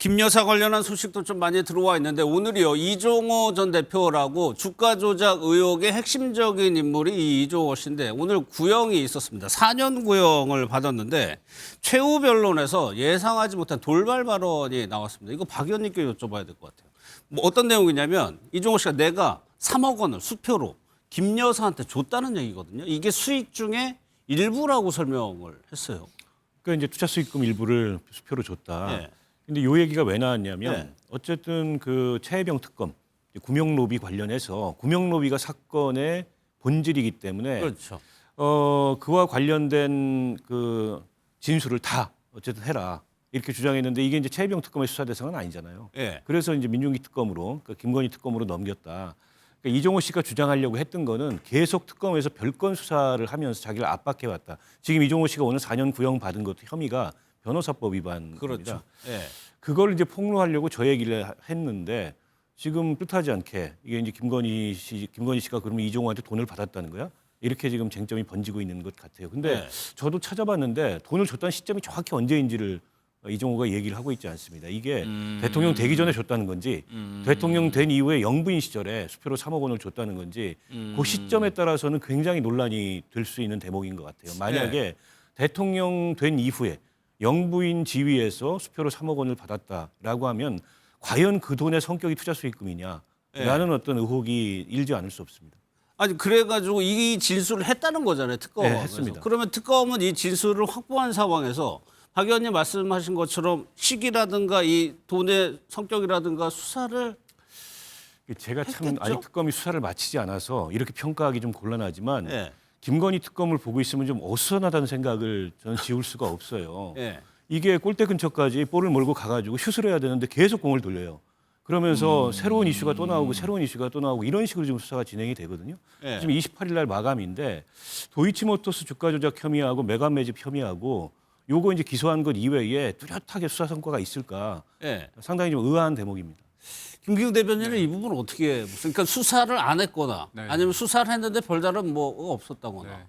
김 여사 관련한 소식도 좀 많이 들어와 있는데 오늘이요. 이종호 전 대표라고 주가 조작 의혹의 핵심적인 인물이 이 이종호 씨인데 오늘 구형이 있었습니다. 4년 구형을 받았는데 최후 변론에서 예상하지 못한 돌발 발언이 나왔습니다. 이거 박 의원님께 여쭤봐야 될 것 같아요. 뭐 어떤 내용이냐면 이종호 씨가 내가 3억 원을 수표로 김 여사한테 줬다는 얘기거든요. 이게 수익 중에 일부라고 설명을 했어요. 그러니까 이제 투자 수익금 일부를 수표로 줬다. 네. 근데 요 얘기가 왜 나왔냐면 네. 어쨌든 그 최혜병 특검 구명 로비 관련해서 구명 로비가 사건의 본질이기 때문에 그렇죠. 그와 관련된 그 진술을 다 어쨌든 해라 이렇게 주장했는데 이게 이제 최혜병 특검의 수사 대상은 아니잖아요. 예. 그래서 이제 민중기 특검으로 그러니까 김건희 특검으로 넘겼다. 그러니까 이종호 씨가 주장하려고 했던 거는 계속 특검에서 별건 수사를 하면서 자기를 압박해 왔다. 지금 이종호 씨가 오늘 4년 구형 받은 것도 혐의가 변호사법 위반입니다. 그렇죠. 예. 그걸 이제 폭로하려고 저 얘기를 했는데 지금 뜻하지 않게 이게 이제 김건희 씨가 그러면 이종호한테 돈을 받았다는 거야? 이렇게 지금 쟁점이 번지고 있는 것 같아요. 근데 네. 저도 찾아봤는데 돈을 줬다는 시점이 정확히 언제인지를 이종호가 얘기를 하고 있지 않습니다. 이게 대통령 되기 전에 줬다는 건지 대통령 된 이후에 영부인 시절에 수표로 3억 원을 줬다는 건지 그 시점에 따라서는 굉장히 논란이 될 수 있는 대목인 것 같아요. 만약에 대통령 된 이후에 영부인 지위에서 수표로 3억 원을 받았다라고 하면 과연 그 돈의 성격이 투자 수익금이냐라는 어떤 의혹이 일지 않을 수 없습니다. 아니 그래가지고 이 진술을 했다는 거잖아요. 특검은. 네, 했습니다. 그러면 특검은 이 진술을 확보한 상황에서 박 의원님 말씀하신 것처럼 시기라든가 이 돈의 성격이라든가 수사를 제가 참 했겠죠? 아직 특검이 수사를 마치지 않아서 이렇게 평가하기 좀 곤란하지만 예. 김건희 특검을 보고 있으면 좀 어수선하다는 생각을 저는 지울 수가 없어요. 예. 이게 골대 근처까지 볼을 몰고 가가지고 슛을 해야 되는데 계속 공을 돌려요. 그러면서 새로운 이슈가 또 나오고 새로운 이슈가 또 나오고 이런 식으로 지금 수사가 진행이 되거든요. 예. 지금 28일 날 마감인데 도이치모터스 주가 조작 혐의하고 매각 매집 혐의하고 요거 이제 기소한 것 이외에 뚜렷하게 수사 성과가 있을까 예. 상당히 좀 의아한 대목입니다. 김기웅 대변인은 이 부분 어떻게 그러니까 수사를 안 했거나 네. 아니면 수사를 했는데 별다른 뭐가 없었다거나. 네.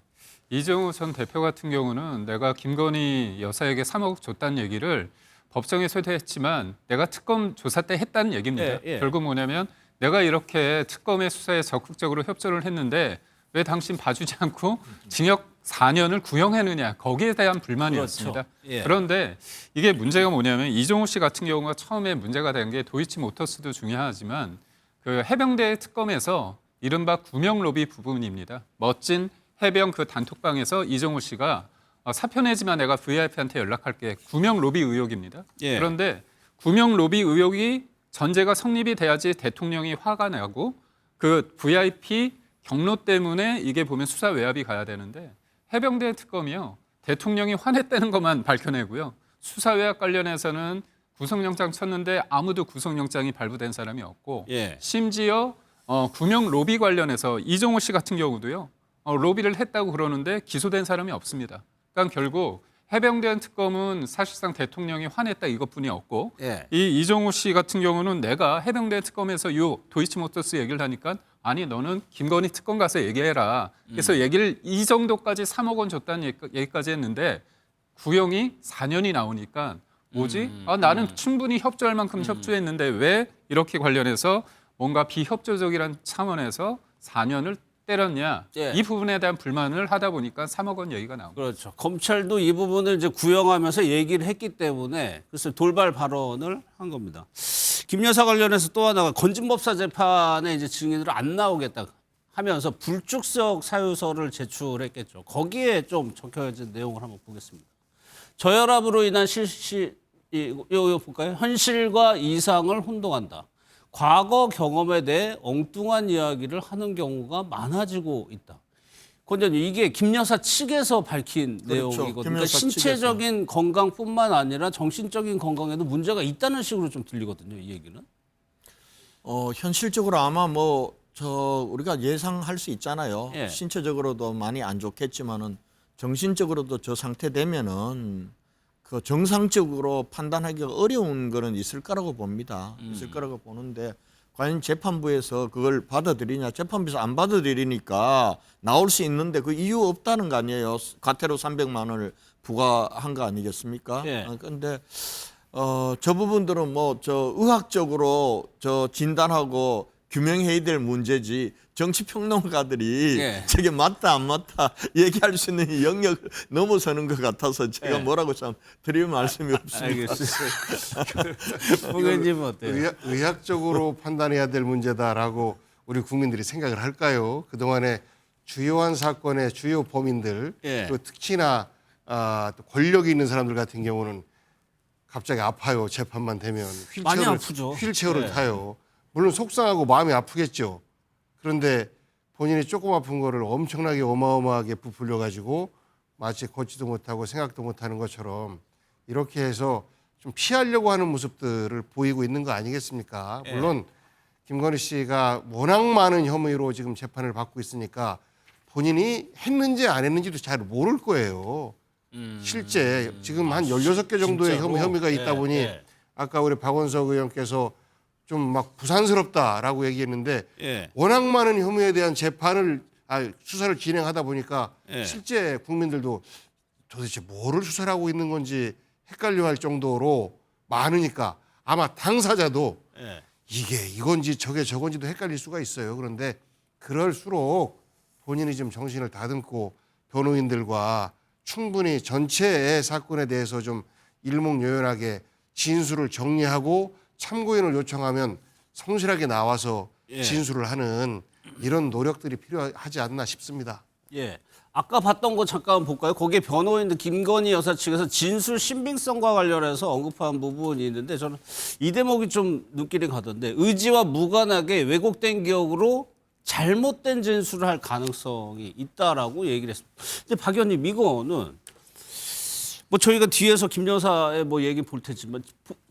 이종호 전 대표 같은 경우는 내가 김건희 여사에게 3억 줬다는 얘기를 법정에 소개했지만 내가 특검 조사 때 했다는 얘기입니다. 예, 예. 결국 뭐냐면 내가 이렇게 특검의 수사에 적극적으로 협조를 했는데 왜 당신 봐주지 않고 징역 4년을 구형했느냐 거기에 대한 불만이었습니다. 그렇죠. 예. 그런데 이게 문제가 뭐냐면 이종호 씨 같은 경우가 처음에 문제가 된 게 도이치모터스도 중요하지만 그 해병대 특검에서 이른바 구명 로비 부분입니다. 멋진 해병 그 단톡방에서 이종호 씨가 사표 내지만 내가 VIP한테 연락할게. 구명 로비 의혹입니다. 예. 그런데 구명 로비 의혹이 전제가 성립이 돼야지 대통령이 화가 나고 그 VIP 경로 때문에 이게 보면 수사 외압이 가야 되는데 해병대 특검이요. 대통령이 화냈다는 것만 밝혀내고요. 수사 외압 관련해서는 구속영장 쳤는데 아무도 구속영장이 발부된 사람이 없고 예. 심지어 구명 로비 관련해서 이종호 씨 같은 경우도요. 로비를 했다고 그러는데 기소된 사람이 없습니다. 그러니까 결국 해병대 특검은 사실상 대통령이 화냈다 이것뿐이 없고 예. 이 이종호 씨 같은 경우는 내가 해병대 특검에서 요 도이치모터스 얘기를 하니까 아니 너는 김건희 특검 가서 얘기해라. 그래서 얘기를 이 정도까지 3억 원 줬다는 얘기까지 했는데 구형이 4년이 나오니까 뭐지? 나는 충분히 협조할 만큼 협조했는데 왜 이렇게 관련해서 뭔가 비협조적이라는 차원에서 4년을 때렸냐? 예. 이 부분에 대한 불만을 하다 보니까 3억 원 얘기가 나옵니다. 그렇죠. 검찰도 이 부분을 이제 구형하면서 얘기를 했기 때문에 그래서 돌발 발언을 한 겁니다. 김 여사 관련해서 또 하나가 건진법사 재판에 이제 증인으로 안 나오겠다 하면서 불출석 사유서를 제출했겠죠. 거기에 좀 적혀진 내용을 한번 보겠습니다. 저혈압으로 인한 이거 볼까요? 현실과 이상을 혼동한다. 과거 경험에 대해 엉뚱한 이야기를 하는 경우가 많아지고 있다. 그런데 이게 김 여사 측에서 밝힌 그렇죠. 내용이거든요. 김 그러니까 여사 신체적인 건강뿐만 아니라 정신적인 건강에도 문제가 있다는 식으로 좀 들리거든요. 이 얘기는. 현실적으로 아마 우리가 예상할 수 있잖아요. 예. 신체적으로도 많이 안 좋겠지만은 정신적으로도 저 상태 되면은 그 정상적으로 판단하기가 어려운 거는 있을 거라고 봅니다. 있을 거라고 보는데 과연 재판부에서 그걸 받아들이냐? 재판부에서 안 받아들이니까 나올 수 있는데 그 이유 없다는 거 아니에요? 과태료 300만 원을 부과한 거 아니겠습니까? 예. 그런데 저 부분들은 뭐 저 의학적으로 저 진단하고 규명해야 될 문제지 정치 평론가들이 예. 저게 맞다 안 맞다 얘기할 수 있는 영역을 넘어서는 것 같아서 제가 예. 뭐라고 참 드릴 말씀이 없습니다. 알겠습니다. 부교님 어때요? 의학적으로 판단해야 될 문제다라고 우리 국민들이 생각을 할까요? 그동안에 주요한 사건의 주요 범인들, 예. 또 특히나 또 권력이 있는 사람들 같은 경우는 갑자기 아파요. 재판만 되면 많이 아프죠. 휠체어를 예. 타요. 물론 속상하고 마음이 아프겠죠. 그런데 본인이 조금 아픈 거를 엄청나게 어마어마하게 부풀려 가지고 마치 걷지도 못하고 생각도 못하는 것처럼 이렇게 해서 좀 피하려고 하는 모습들을 보이고 있는 거 아니겠습니까? 물론 김건희 씨가 워낙 많은 혐의로 지금 재판을 받고 있으니까 본인이 했는지 안 했는지도 잘 모를 거예요. 실제 지금 한 16개 정도의 진짜로? 혐의가 있다 예, 보니 예. 아까 우리 박원석 의원께서 좀 막 부산스럽다라고 얘기했는데 예. 워낙 많은 혐의에 대한 수사를 진행하다 보니까 예. 실제 국민들도 도대체 뭐를 수사를 하고 있는 건지 헷갈려할 정도로 많으니까 아마 당사자도 예. 이게 이건지 저게 저건지도 헷갈릴 수가 있어요. 그런데 그럴수록 본인이 좀 정신을 다듬고 변호인들과 충분히 전체의 사건에 대해서 좀 일목요연하게 진술을 정리하고 참고인을 요청하면 성실하게 나와서 예. 진술을 하는 이런 노력들이 필요하지 않나 싶습니다. 예. 아까 봤던 거 잠깐 볼까요? 거기에 변호인들 김건희 여사 측에서 진술 신빙성과 관련해서 언급한 부분이 있는데 저는 이 대목이 좀 눈길이 가던데 의지와 무관하게 왜곡된 기억으로 잘못된 진술을 할 가능성이 있다라고 얘기를 했습니다. 근데 박 의원님 이거는 뭐 저희가 뒤에서 김 여사의 뭐 얘기 볼 테지만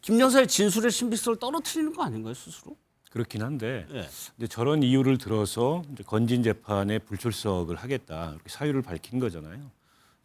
김 여사의 진술의 신빙성을 떨어뜨리는 거 아닌가요 스스로? 그렇긴 한데 예. 근데 저런 이유를 들어서 이제 건진 재판에 불출석을 하겠다 이렇게 사유를 밝힌 거잖아요.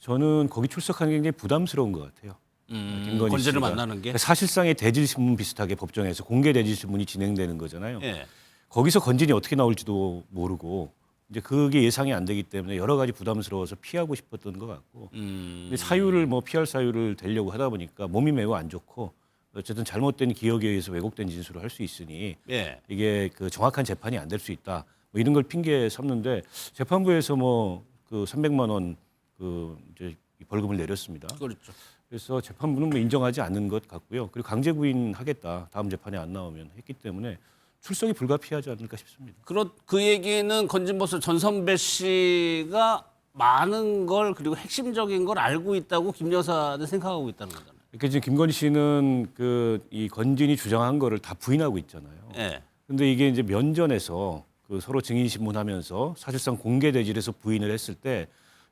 저는 거기 출석하는 게 굉장히 부담스러운 것 같아요. 김건희 건진을 씨가. 만나는 게. 그러니까 사실상의 대질신문 비슷하게 법정에서 공개 대질신문이 진행되는 거잖아요. 예. 거기서 건진이 어떻게 나올지도 모르고 이제 그게 예상이 안 되기 때문에 여러 가지 부담스러워서 피하고 싶었던 것 같고 근데 사유를 뭐 피할 사유를 대려고 하다 보니까 몸이 매우 안 좋고 어쨌든 잘못된 기억에 의해서 왜곡된 진술을 할 수 있으니 예. 이게 그 정확한 재판이 안 될 수 있다 뭐 이런 걸 핑계 삼는데 재판부에서 뭐 그 300만 원 그 이제 벌금을 내렸습니다. 그렇죠. 그래서 재판부는 뭐 인정하지 않는 것 같고요. 그리고 강제 구인하겠다 다음 재판에 안 나오면 했기 때문에 출석이 불가피하지 않을까 싶습니다. 그 얘기는 건진버스 전선배 씨가 많은 걸 그리고 핵심적인 걸 알고 있다고 김 여사는 생각하고 있다는 거잖아요. 이렇게 지금 김건희 씨는 그 이 건진이 주장한 거를 다 부인하고 있잖아요. 예. 근데 이게 이제 면전에서 그 서로 증인 신문하면서 사실상 공개 대질에서 부인을 했을 때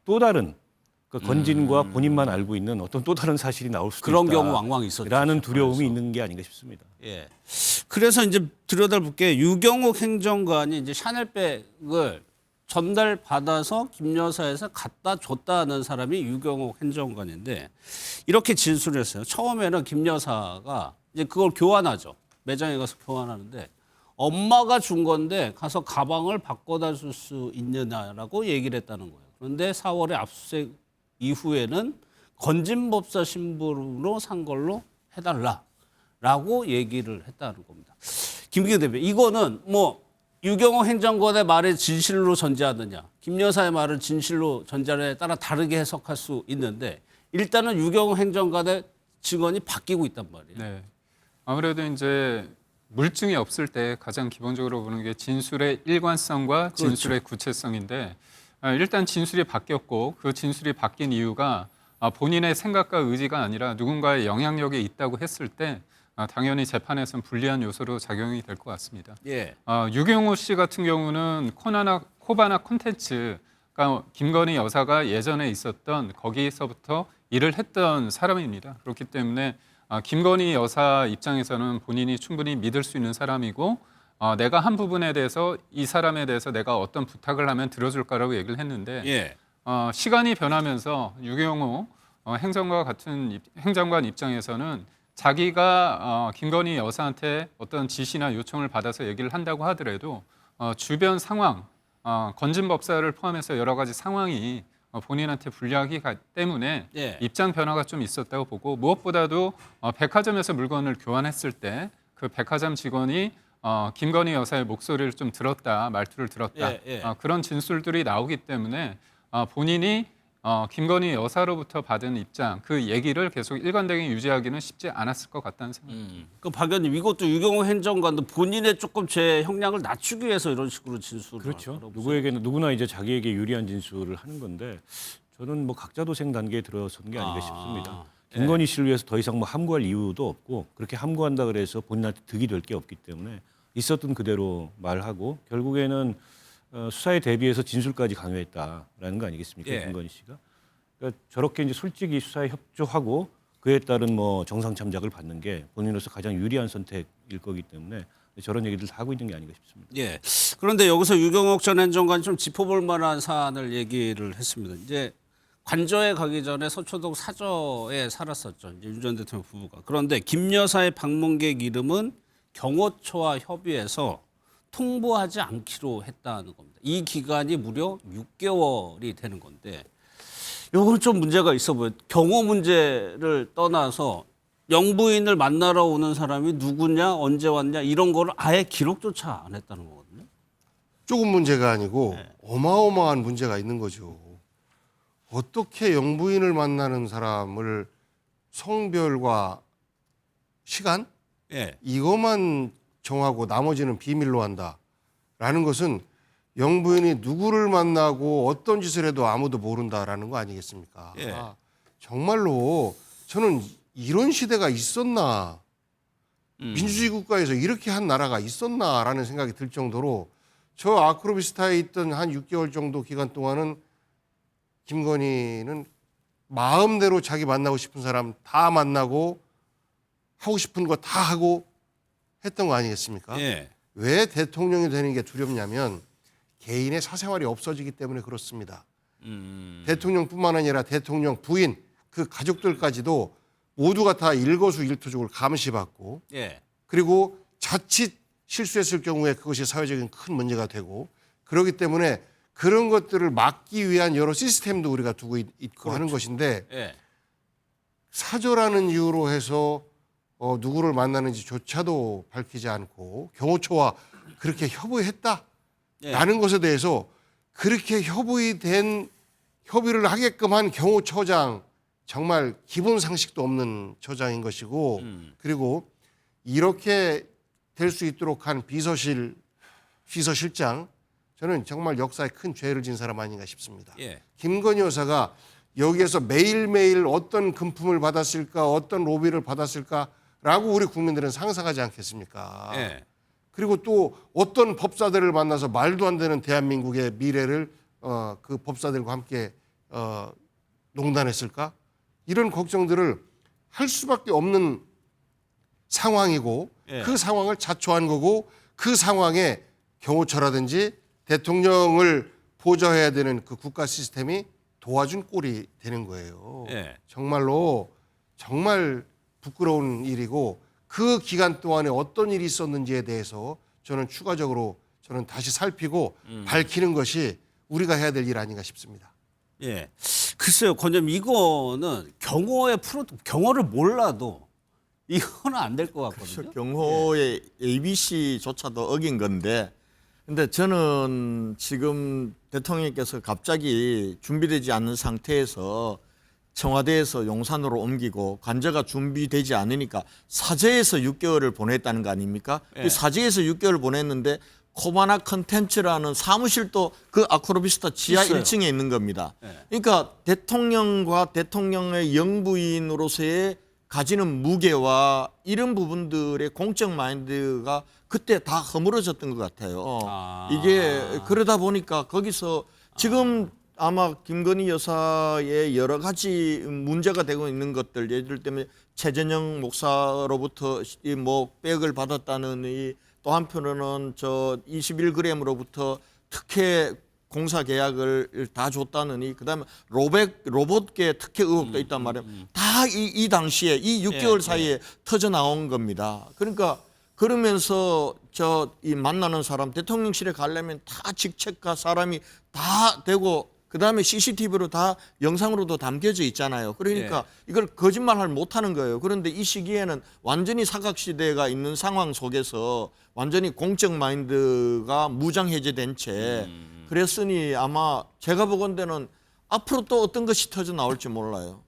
또 다른 그 건진과 본인만 알고 있는 어떤 또 다른 사실이 나올 수도 그런 있다. 경우 왕왕 있었죠. 라는 두려움이 재판에서. 있는 게 아닌가 싶습니다. 예. 그래서 이제 들여다볼 게 유경옥 행정관이 이제 샤넬백을 전달받아서 김 여사에서 갖다 줬다는 사람이 유경옥 행정관인데 이렇게 진술을 했어요. 처음에는 김 여사가 이제 그걸 교환하죠. 매장에 가서 교환하는데 엄마가 준 건데 가서 가방을 바꿔다 줄 수 있느냐라고 얘기를 했다는 거예요. 그런데 4월에 압수수색 이후에는 건진법사 신분으로 산 걸로 해달라라고 얘기를 했다는 겁니다. 김기현 대표, 이거는 뭐 유경호 행정관의 말을 진실로 전제하느냐, 김 여사의 말을 진실로 전제하느냐에 따라 다르게 해석할 수 있는데 일단은 유경호 행정관의 증언이 바뀌고 있단 말이에요. 네. 아무래도 이제 물증이 없을 때 가장 기본적으로 보는 게 진술의 일관성과 진술의 구체성인데 일단 진술이 바뀌었고 그 진술이 바뀐 이유가 본인의 생각과 의지가 아니라 누군가의 영향력이 있다고 했을 때 당연히 재판에서는 불리한 요소로 작용이 될 것 같습니다. 예. 유경호 씨 같은 경우는 코바나 콘텐츠, 그러니까 김건희 여사가 예전에 있었던 거기서부터 일을 했던 사람입니다. 그렇기 때문에 김건희 여사 입장에서는 본인이 충분히 믿을 수 있는 사람이고 내가 한 부분에 대해서 이 사람에 대해서 내가 어떤 부탁을 하면 들어줄까라고 얘기를 했는데 예. 시간이 변하면서 유경호 행정관 입장에서는 자기가 김건희 여사한테 어떤 지시나 요청을 받아서 얘기를 한다고 하더라도 주변 상황, 건진 법사를 포함해서 여러 가지 상황이 본인한테 불리하기 때문에 예. 입장 변화가 좀 있었다고 보고 무엇보다도 백화점에서 물건을 교환했을 때 그 백화점 직원이 김건희 여사의 목소리를 좀 들었다, 말투를 들었다 예, 예. 그런 진술들이 나오기 때문에 본인이 김건희 여사로부터 받은 입장 그 얘기를 계속 일관되게 유지하기는 쉽지 않았을 것 같다는 생각입니다. 박 의원님 이것도 유경호 행정관도 본인의 조금 제 형량을 낮추기 위해서 이런 식으로 진술을 그렇죠. 한 거라고 누구에게는 누구나 이제 자기에게 유리한 진술을 하는 건데 저는 뭐 각자 도생 단계에 들어선 게 아닌가 싶습니다. 김건희 씨를 위해서 더 이상 뭐 함구할 이유도 없고 그렇게 함구한다 그래서 본인한테 득이 될 게 없기 때문에 있었던 그대로 말하고 결국에는 수사에 대비해서 진술까지 강요했다라는 거 아니겠습니까? 예. 김건희 씨가 그러니까 저렇게 이제 솔직히 수사에 협조하고 그에 따른 뭐 정상 참작을 받는 게 본인으로서 가장 유리한 선택일 거기 때문에 저런 얘기들 다 하고 있는 게 아닌가 싶습니다. 예. 그런데 여기서 유경옥 전 행정관이 좀 짚어볼 만한 사안을 얘기를 했습니다. 이제 관저에 가기 전에 서초동 사저에 살았었죠. 이제 윤 전 대통령 부부가. 그런데 김 여사의 방문객 이름은 경호처와 협의해서 통보하지 않기로 했다는 겁니다. 이 기간이 무려 6개월이 되는 건데 요건 좀 문제가 있어 보여요. 경호 문제를 떠나서 영부인을 만나러 오는 사람이 누구냐, 언제 왔냐 이런 거를 아예 기록조차 안 했다는 거거든요. 조금 문제가 아니고 어마어마한 문제가 있는 거죠. 어떻게 영부인을 만나는 사람을 성별과 시간 예. 이것만 정하고 나머지는 비밀로 한다라는 것은 영부인이 누구를 만나고 어떤 짓을 해도 아무도 모른다라는 거 아니겠습니까? 예. 정말로 저는 이런 시대가 있었나 민주주의 국가에서 이렇게 한 나라가 있었나라는 생각이 들 정도로 저 아크로비스타에 있던 한 6개월 정도 기간 동안은 김건희는 마음대로 자기 만나고 싶은 사람 다 만나고 하고 싶은 거 다 하고 했던 거 아니겠습니까? 예. 왜 대통령이 되는 게 두렵냐면 개인의 사생활이 없어지기 때문에 그렇습니다. 대통령뿐만 아니라 대통령 부인 그 가족들까지도 모두가 다 일거수일투족을 감시받고 예. 그리고 자칫 실수했을 경우에 그것이 사회적인 큰 문제가 되고 그렇기 때문에 그런 것들을 막기 위한 여러 시스템도 우리가 두고 있고 하는 것인데 예. 사저라는 이유로 해서 누구를 만나는지조차도 밝히지 않고 경호처와 그렇게 협의했다라는 것에 대해서 그렇게 협의를 하게끔 한 경호처장 정말 기본 상식도 없는 처장인 것이고 그리고 이렇게 될 수 있도록 한 비서실장 저는 정말 역사에 큰 죄를 진 사람 아닌가 싶습니다. 예. 김건희 여사가 여기에서 매일매일 어떤 금품을 받았을까 어떤 로비를 받았을까라고 우리 국민들은 상상하지 않겠습니까? 예. 그리고 또 어떤 법사들을 만나서 말도 안 되는 대한민국의 미래를 그 법사들과 함께 농단했을까? 이런 걱정들을 할 수밖에 없는 상황이고 예. 그 상황을 자초한 거고 그 상황에 경호처라든지 대통령을 보좌해야 되는 그 국가 시스템이 도와준 꼴이 되는 거예요. 예. 정말로 정말 부끄러운 일이고 그 기간 동안에 어떤 일이 있었는지에 대해서 저는 추가적으로 저는 다시 살피고 밝히는 것이 우리가 해야 될 일 아닌가 싶습니다. 예. 글쎄요, 권님 이거는 경호를 몰라도 이거는 안 될 것 같거든요. 경호의 ABC조차도 어긴 건데, 근데 저는 지금 대통령께서 갑자기 준비되지 않는 상태에서 청와대에서 용산으로 옮기고 관저가 준비되지 않으니까 사저에서 6개월을 보냈다는 거 아닙니까? 예. 그 사저에서 6개월을 보냈는데 코바나 컨텐츠라는 사무실도 그 아크로비스타 지하 있어요. 1층에 있는 겁니다. 예. 그러니까 대통령과 대통령의 영부인으로서의 가지는 무게와 이런 부분들의 공적 마인드가 그때 다 허물어졌던 것 같아요. 이게 그러다 보니까 거기서 지금 아마 김건희 여사의 여러 가지 문제가 되고 있는 것들, 예를 들면 최전영 목사로부터 뭐 백을 받았다는 또 한편으로는 저 21g으로부터 특혜 공사 계약을 다 줬다느니 그다음에 로봇계 특혜 의혹도 있단 말이에요. 다 이 당시에 이 6개월 사이에 터져 나온 겁니다. 그러니까 그러면서 이 만나는 사람 대통령실에 가려면 다 직책과 사람이 다 되고 그다음에 CCTV로 다 영상으로도 담겨져 있잖아요. 그러니까 이걸 거짓말을 못하는 거예요. 그런데 이 시기에는 완전히 사각시대가 있는 상황 속에서 완전히 공적 마인드가 무장해제된 채 그랬으니 아마 제가 보건대는 앞으로 또 어떤 것이 터져 나올지 몰라요.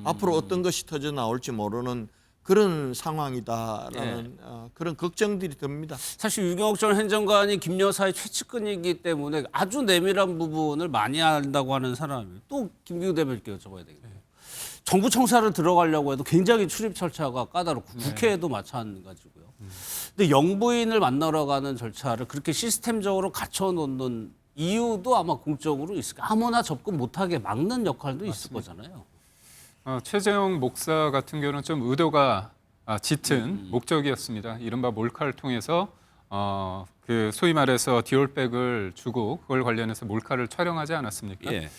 앞으로 어떤 것이 터져 나올지 모르는 그런 상황이다라는 그런 걱정들이 듭니다. 사실 유경옥 전 행정관이 김 여사의 최측근이기 때문에 아주 내밀한 부분을 많이 안다고 하는 사람이 또 김기우 대표께 여쭤봐야 되겠네요. 정부 청사를 들어가려고 해도 굉장히 출입 절차가 까다롭고 국회에도 마찬가지고요. 근데 영부인을 만나러 가는 절차를 그렇게 시스템적으로 갖춰놓는 이유도 아마 공적으로 있을 거예요. 아무나 접근 못하게 막는 역할도 있을 거잖아요. 최재형 목사 같은 경우는 좀 의도가 짙은 목적이었습니다. 이른바 몰카를 통해서 그 소위 말해서 디올백을 주고 그걸 관련해서 몰카를 촬영하지 않았습니까? 예.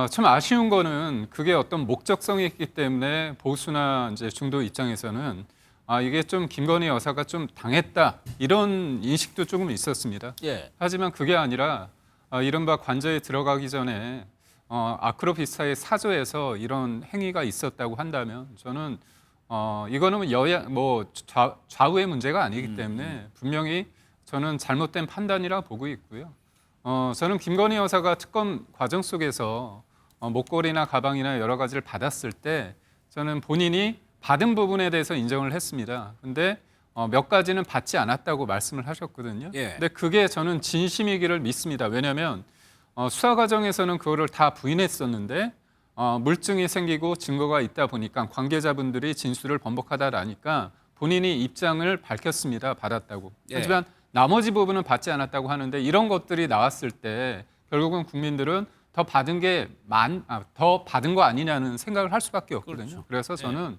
참 아쉬운 거는 그게 어떤 목적성이 있기 때문에 보수나 이제 중도 입장에서는 이게 좀 김건희 여사가 좀 당했다 이런 인식도 조금 있었습니다. 예. 하지만 그게 아니라 이른바 관저에 들어가기 전에 아크로비스타의 사저에서 이런 행위가 있었다고 한다면 저는 이거는 좌우의 문제가 아니기 때문에 분명히 저는 잘못된 판단이라 보고 있고요. 저는 김건희 여사가 특검 과정 속에서 목걸이나 가방이나 여러 가지를 받았을 때 저는 본인이 받은 부분에 대해서 인정을 했습니다. 근데 몇 가지는 받지 않았다고 말씀을 하셨거든요. 예. 근데 그게 저는 진심이기를 믿습니다. 왜냐하면 수사 과정에서는 그거를 다 부인했었는데 물증이 생기고 증거가 있다 보니까 관계자분들이 진술을 번복하다라니까 본인이 입장을 밝혔습니다. 받았다고. 예. 하지만 나머지 부분은 받지 않았다고 하는데 이런 것들이 나왔을 때 결국은 국민들은 더 받은 거 아니냐는 생각을 할 수밖에 없거든요. 그렇죠. 그래서 저는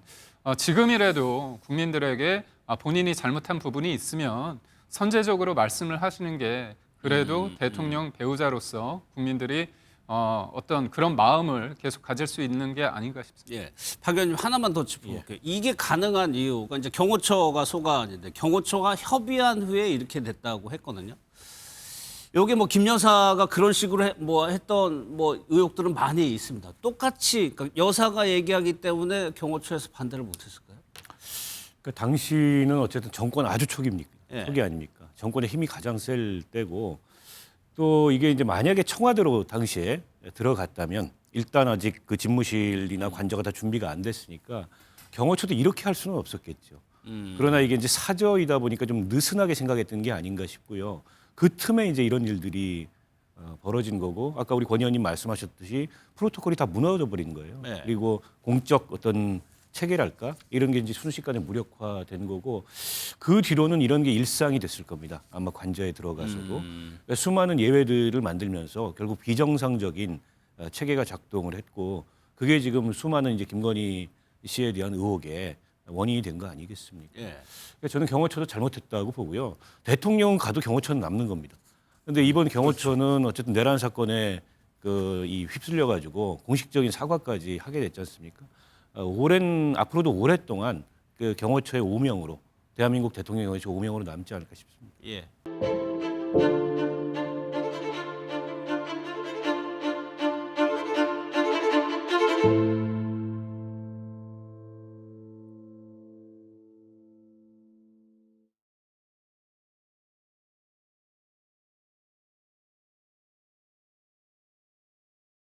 지금이라도 국민들에게 본인이 잘못한 부분이 있으면 선제적으로 말씀을 하시는 게 그래도 대통령 배우자로서 국민들이 어떤 그런 마음을 계속 가질 수 있는 게 아닌가 싶습니다. 예. 박 의원님 하나만 더 짚어볼게요. 이게 가능한 이유가 이제 경호처가 소관인데 경호처가 협의한 후에 이렇게 됐다고 했거든요. 여기 뭐 김 여사가 그런 식으로 했던 의혹들은 많이 있습니다. 똑같이 그러니까 여사가 얘기하기 때문에 경호처에서 반대를 못했을까요? 그러니까 당시는 어쨌든 정권 아주 초기입니까? 예. 초기 아닙니까? 정권의 힘이 가장 셀 때고 또 이게 이제 만약에 청와대로 당시에 들어갔다면 일단 아직 그 집무실이나 관저가 다 준비가 안 됐으니까 경호처도 이렇게 할 수는 없었겠죠. 그러나 이게 이제 사저이다 보니까 좀 느슨하게 생각했던 게 아닌가 싶고요. 그 틈에 이제 이런 일들이 벌어진 거고 아까 우리 권 의원님 말씀하셨듯이 프로토콜이 다 무너져 버린 거예요. 네. 그리고 공적 어떤 체계랄까 이런 게 이제 순식간에 무력화된 거고 그 뒤로는 이런 게 일상이 됐을 겁니다. 아마 관저에 들어가서도 수많은 예외들을 만들면서 결국 비정상적인 체계가 작동을 했고 그게 지금 수많은 이제 김건희 씨에 대한 의혹의 원인이 된 거 아니겠습니까? 예. 그러니까 저는 경호처도 잘못했다고 보고요. 대통령은 가도 경호처는 남는 겁니다. 그런데 이번 경호처는 어쨌든 내란 사건에 이 휩쓸려 가지고 공식적인 사과까지 하게 됐지 않습니까? 앞으로도 오랫동안 그 경호처의 오명으로 대한민국 대통령 경호처 오명으로 남지 않을까 싶습니다. 예.